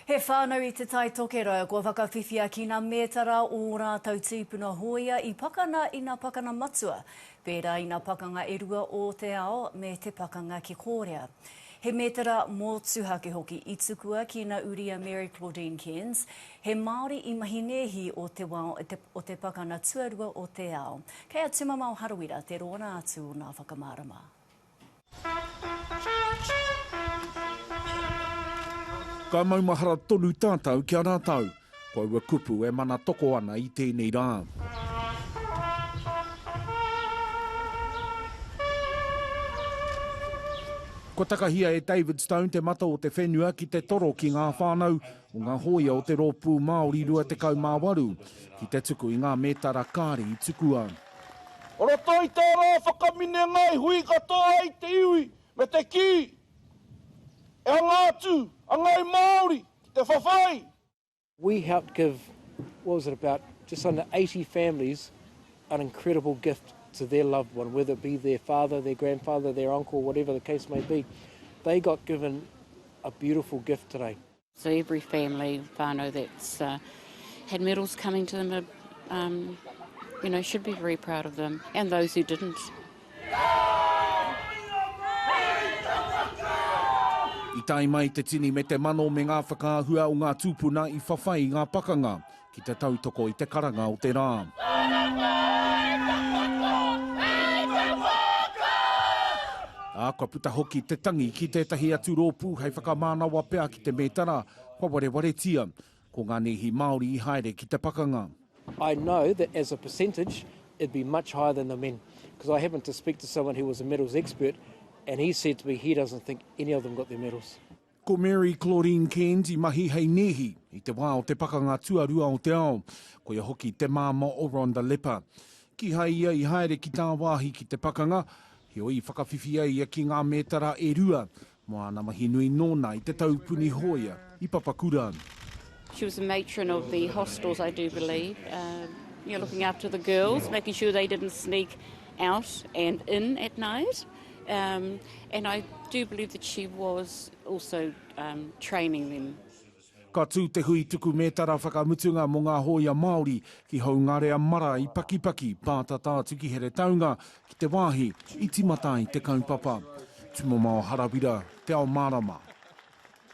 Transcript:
He whānau I te tai tokera, kua whakawhiwhia ki ngā mētara o rātou tīpuna hoia I pakana I ngā pakana matua, pērā I ngā pakanga e rua o te ao me te pakanga ki kōrea. He mētara mōtuhake hoki I tukua ki ngā uria Mary Claudine Cairns, he Māori I mahi nēhi o te wao o te pakana tuarua o te ao. Kei a tumamau harawira te rōna atu o ngā whakamārama. Ka maumahara tonu tātou ki a rātou, koe ua kupu e mana toko ana I tēnei rā. Ko takahia e David Stone te mata o te whenua ki te toro ki ngā whānau o ngā hoia o te rōpū Māori 28, ki te tuku I ngā mētara kāri I tukua. Ora toi te rā whakamine ngai hui katoa I te iwi me te ki. E ngātu, a ngai Māori, te whawhai. We helped give, what was it, about just under 80 families an incredible gift to their loved one, whether it be their father, their grandfather, their uncle, whatever the case may be. They got given a beautiful gift today. So every family, whānau that's had medals coming to them, should be very proud of them, and those who didn't. I tai mai te tini me te mano me ngā whakaahua o ngā tūpuna I whawhai I ngā pakanga, ki te tautoko I te karanga o te rā. Ka puta hoki te tangi ki tētahi atu rōpū hei whakamānawa pēa ki te mētara, kua warewaretia, ko ngā nēhi Māori I haere ki te pakanga. I know that as a percentage, it'd be much higher than the men, because I happened to speak to someone who was a medals expert, and he said to me he doesn't think any of them got their medals. Ko Mary Claudine Cairns I mahi hei nēhi, I te wā o te pakanga tuarua o te ao, ko ia hoki te māma o Ronda Lepa. Ki hai ia I haere ki tā wāhi ki te pakanga, he oi whakawhiwhia ia ki ngā mētara e rua, moana mahi nui nōna I te taupuni hoia, I Papakura. She was a matron of the hostels, I do believe, looking after the girls, making sure they didn't sneak out and in at night. And I do believe that she was also training them. Ka tū te hui tuku mētara whakamutunga mo ngā hoia Māori ki haungarea mara I pakipaki pātata tuki here taunga ki te wāhi I timata I te kaupapa. Tumamau harawira, te ao mārama.